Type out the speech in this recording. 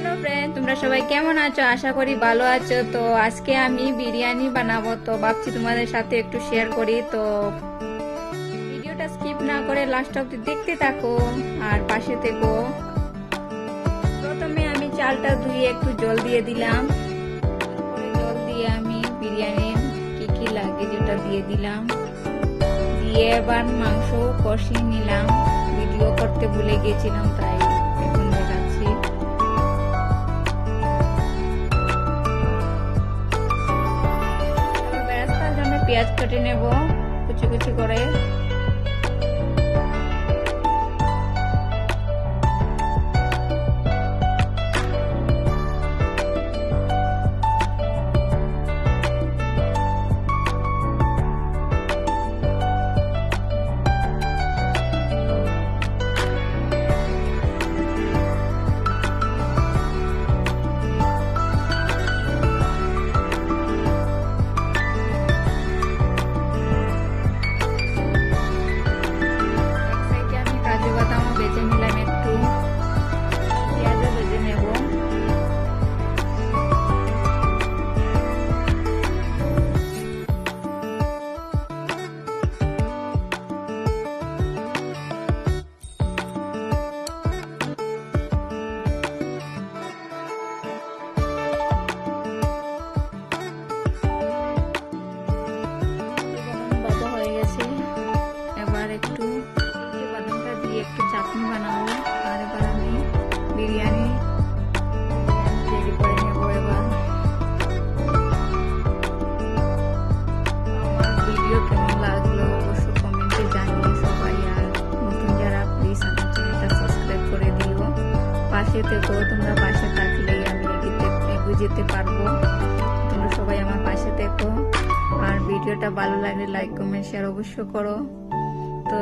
Hello friend, তোমরা সবাই কেমন আছো? আশা করি ভালো আছো। তো আজকে আমি বিরিয়ানি বানাবো, তো ভাবছি তোমাদের সাথে একটু শেয়ার করি। তো ভিডিওটা স্কিপ না করে লাস্ট অবধি দেখতে থাকো আর পাশে থেকো। প্রথমে আমি চালটা ধুয়ে একটু জল দিয়ে দিলাম। তারপরে জল দিয়ে আমি বিরিয়ানির কি কি লাগে যেটা দিয়ে দিলাম, দিয়ে এবার মাংস কষিয়ে নিলাম। ভিডিও করতে ভুলে গেছিলাম, তাই এখন দেখাচ্ছি। বেরেস্তার জন্য পেঁয়াজ কেটে নেব কুচি কুচি করে। একটু বাদামটা দিয়ে একটু চাটনি বানাবো, আর এবার আমি বিরিয়ানি রেডি করে নেবো। এবার আমার ভিডিও কেমন লাগলো অবশ্য কমেন্টে জানিয়ে সবাই, আর নতুন যারা প্লিজ আমার চ্যানেলটা সাবস্ক্রাইব করে দিও। পাশে থেকো, তোমরা পাশে থাকলেই আমি এগিয়ে যেতে পারবো। তোমরা সবাই আমার পাশে থেকো, আর ভিডিওটা ভালো লাগলে লাইক কমেন্ট শেয়ার অবশ্য করো। তো